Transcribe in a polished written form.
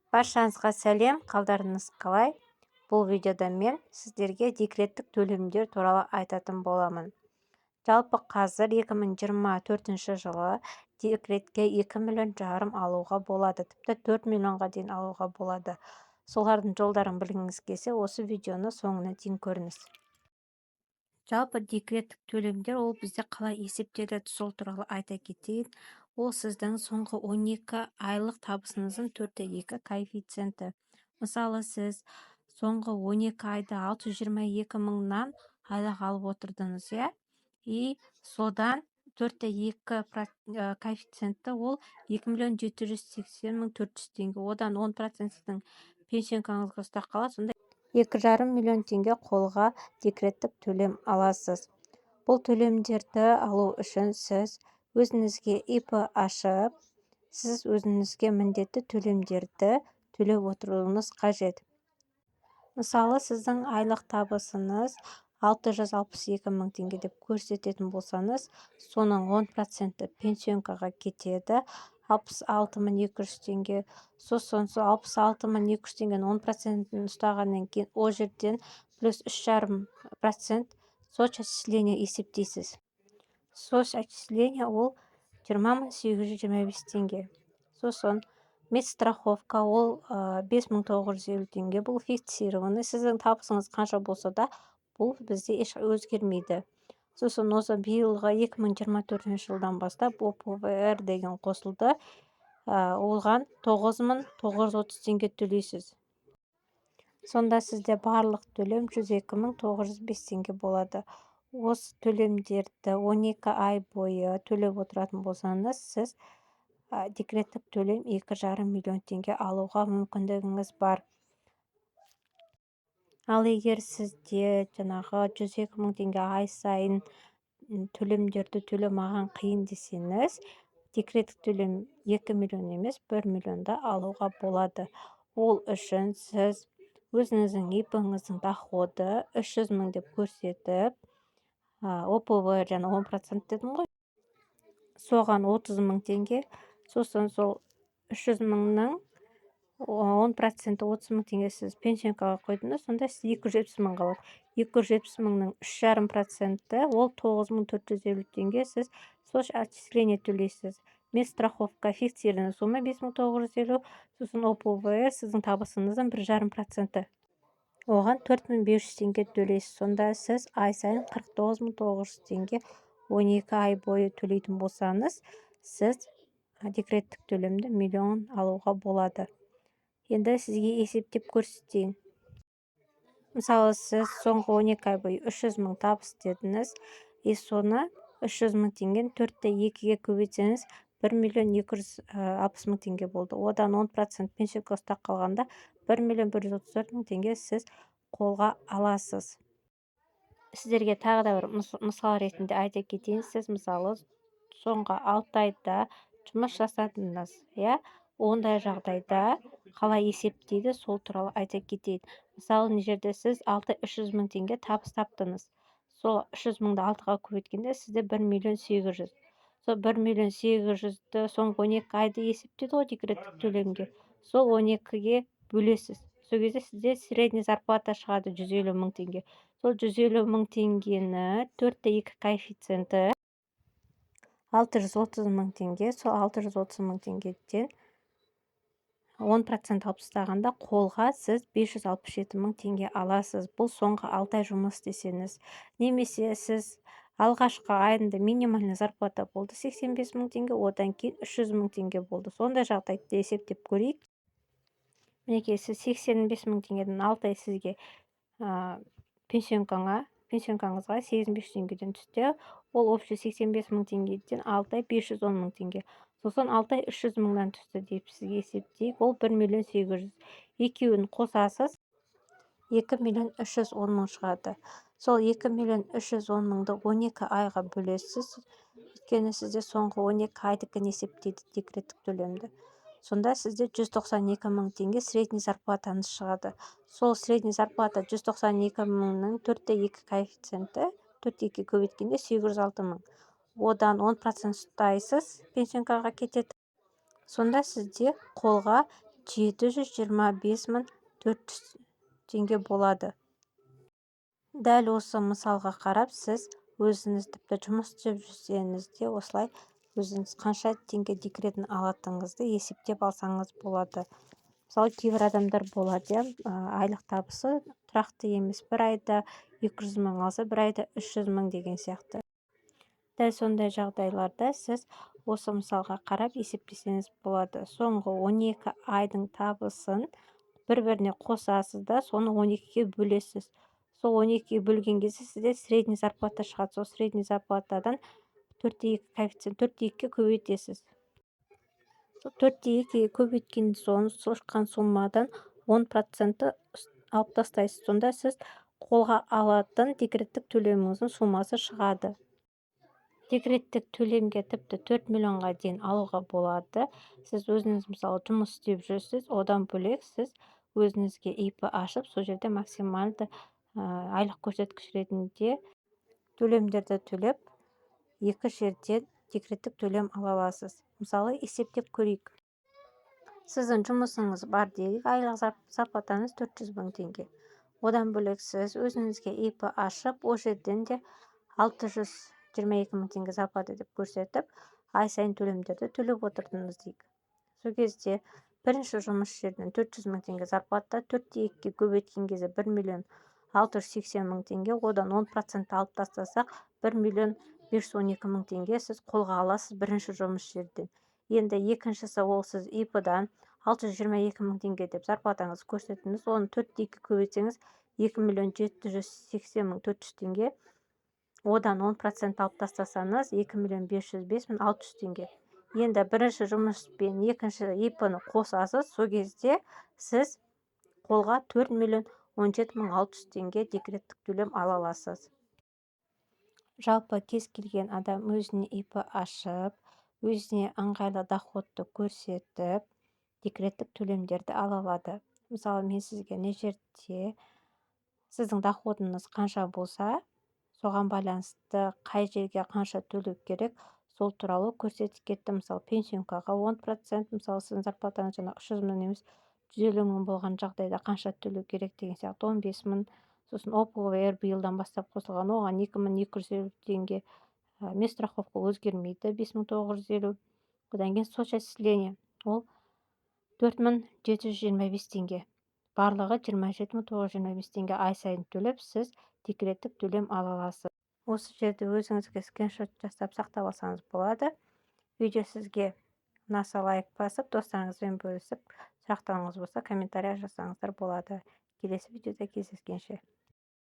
Баршаңызға сәлем, қалдарыңыз қалай? Бұл видеода мен сіздерге декреттік төлемдер туралы айтатын боламын. Жалпы қазір 2024 жылы декретке 2,5 миллион алуға болады, тіпті 4 миллионға дейін алуға болады. Солардың жолдарын білгіңіз келсе, осы видеоны соңына дейін көріңіз. Жалпы декреттік төлемдер ол бізде қалай есептеледі, сол туралы айта кетейін. Ол сіздің соңғы 12 айлық табысыңыздың 4/2 коэффициенті. Мысалы, сіз соңғы 12 айда 622 мыңнан айлық алып отырдыңыз, иә? И содан 4/2 коэффициенті ол 2,780,400 теңге. Одан 10% сіздің пенсионкаңызға ұстап қалады, сонда 2,5 миллион теңге қолға декреттік төлем аласыз. Бұл төлемдерді алу үшін сіз өзіңізге ИП ашып, сіз өзіңізге міндетті төлемдерді төлеп отыруыңыз қажет. Мысалы, сіздің айлық табысыңыз 662 мың теңге деп көрсететін болсаңыз, соның 10% пенсионкаға кетеді, 66.200 теңге. Сосын 66.200 теңгенің 10%-ін ұстағаннан кейін ол жерден плюс 3,5% соцотчисление есептейсіз. Соцотчисление ол 20.825 теңге. Сосын медстраховка ол 5.950 теңге. Бұл фиксированный. Сіздің табысыңыз қанша болса да, бұл бізде еш өзгермейді. Сосын осы биылғы 2024 жылдан бастап ОПВР деген қосылды. Оған 9.930 теңге төлейсіз. Сонда сізде барлық төлем 102.905 теңге болады. Осы төлемдерді 12 ай бойы төлеп отыратын болсаңыз, сіз декреттік төлем 2,5 миллион теңге алуға мүмкіндігіңіз бар. Ал егер сізде жаңағы 102 мың теңге ай сайын төлемдерді төлемаған қиын десеңіз, декреттік төлем 2 миллион емес, 1 миллионда алуға болады. Ол үшін сіз өзіңіздің ИП-ңіздің доходы 300 мың деп көрсетіп, ОПВР және 10% дедім ғой. Соған 30 мың теңге, сосын сол 300 мыңның 10% 30 мың теңге сіз пенсионкаға қойдыңыз, сонда сіз 270 мың қалады. 270 мыңның 3,5% ол 9.450 теңге сіз соцотчисление төлейсіз. Медстраховка фиксированный сумма 5.950, сосын ОПВР сіздің табысыңыздың 1,5%. Оған 4.500 теңге төлейсіз. Сонда сіз ай сайын 49.900 теңге 12 ай бойы төлейтін болсаңыз, сіз декреттік төлемді миллион алуға болады. Енді сізге есептеп көрсетейін. Мысалы, сіз соңғы 12 ай бойы 300 мың табыс дедіңіз, и соны 300 мың теңгені 4/2-ге көбейтсеңіз, 1,260 мың теңге болды. Одан 10% пенсионка ұстап қалғанда 1,134 мың теңге сіз қолға аласыз. Сіздерге тағы да бір мысал ретінде айта кетейін. Сіз мысалы соңғы 6 айда жұмыс жасадыңыз, иә? Ондай жағдайда қалай есептейді, сол туралы айта кетейін. Мысалы, мына жерде сіз 300 мың теңге табыс таптыңыз. Сол 300 мыңды 6-ға көбейткенде сізде 1,800,000. Сол 1,800,000-ді соңғы 12 айды есептеді ғой декреттік төлемге. Сол 12-ге бөлесіз. Сол кезде сізде средний зарплата шығады 150 мың теңге. Сол 150 мың теңгені 4/2 коэффициенті 630 мың теңге. Сол 630 мың теңгеден 10% алып тастағанда қолға сіз 567 мың теңге аласыз. Бұл соңғы 6 ай жұмыс істесеңіз. Немесе сіз алғашқы айында минимальный зарплата болды 85 мың теңге, одан кейін 300 мың теңге болды. Сондай жағдайды есептеп көрейік. Мінекей, сіз 85 мың теңгеден 6 ай сізге пенсионкаңызға 85 теңгеден түсті. Ол общий 85 мың теңгеден 6 ай 510 мың теңге. Сосын 6 ай 300 мыңнан түсті деп сізге есептейік. Ол 1,800,000. Екеуін қосасыз, 2,310 мың шығады. Сол 2,310 мыңды 12 айға бөлесіз. Өйткені сізде соңғы 12 айдыкін есептейді декреттік төлемді. Сонда сізде 192 мың теңге средний зарплатаңыз шығады. Сол средний зарплата 192 мыңның 4/2 коэффициенті 4/2-ге көбейткенде 806 мың. Одан 10% ұстайсыз, пенсионкаға кетеді. Сонда сізде қолға 725.400 теңге болады. Дәл осы мысалға қарап, сіз өзіңіз тіпті жұмыс істеп жүрсеңіз де осылай өзіңіз қанша теңге декретін алатыныңызды есептеп алсаңыз болады. Мысалы, кейбір адамдар болады, айлық табысы тұрақты емес, бір айда 200 мың алса, бір айда 300 мың деген сияқты. Дәл сондай жағдайларда сіз осы мысалға қарап есептесеңіз болады. Соңғы 12 айдың табысын бір-біріне қосасыз да, соны 12-ге бөлесіз. Сол 12-ге бөлген кезде сізде средний зарплата шығады. Сол средний зарплатадан 4,2 коэффициент 4,2-ге көбейтесіз. 4,2-ге көбейткен соң шыққан суммадан 10% алып тастайсыз. Сонда сіз қолға алатын декреттік төлеміңіздің суммасы шығады. Декреттік төлемге тіпті 4 миллионға дейін алуға болады. Сіз өзіңіз мысалы жұмыс істеп жүрсіз, одан бөлек сіз өзіңізге ИП ашып, сол жерде максималды айлық көрсеткіш ретінде төлемдерді төлеп, екі жерден декреттік төлем ала аласыз. Мысалы, есептеп көрейік. Сіздің жұмысыңыз бар дейік, айлық зарплатаңыз 400 мың теңге. Одан бөлек сіз өзіңізге ИП ашып, о жерден де 622 мың теңге зарплата деп көрсетіп, ай сайын төлемдерді төлеп отырдыңыз дейік. Сол кезде бірінші жұмыс жерден 400 мың теңге зарплата, 4,2-ге көбейткен кезде 1 миллион 680 мың теңге, одан 10% алып тастасақ 1 миллион 512 мың теңге сіз қолға аласыз бірінші жұмыс жерден. Енді екіншісі, ол сіз ИП-дан 622 мың теңге деп зарплатаңыз көрсеттіңіз, оны 4,2-ге көбейтсеңіз 2 миллион 780 мың 400 теңге, одан 10% алып тастасаңыз 2 миллион 505 мың 600 теңге. Енді бірінші жұмыс пен екінші ИП-ны қосасыз, сол кезде сіз қолға 4 миллион 17 мың 600 теңге декреттік төлем ала аласыз. Жалпы кез келген адам өзіне ИП ашып, өзіне ыңғайлы доходты көрсетіп, декреттік төлемдерді ала алады. Мысалы, мен сізге не жерде сіздің доходыңыз қанша болса, соған байланысты қай жерге қанша төлеу керек, сол туралы көрсетіп кеттім. Мысалы, пенсионкаға 10%, мысалы, сіздің зарплатаңыз 300 мың емес, 150 мың болған жағдайда қанша төлеу керек деген сияқты 15 мың. Сосын ОПВР биылдан бастап қосылған, оған 2250 теңге. Медстраховка өзгермейді, 5950. Одан кейін соцотчисление, ол 4725 теңге. Барлығы 27925 теңге ай сайын төлеп, сіз декреттік төлем ала аласыз. Осы жерде өзіңізге скриншот жасап сақтап алсаңыз болады. Видео сізге ұнаса лайк басып, достарыңызбен бөлісіп, сұрақтарыңыз болса комментария жазсаңыздар болады. Келесі видеода кездескенше.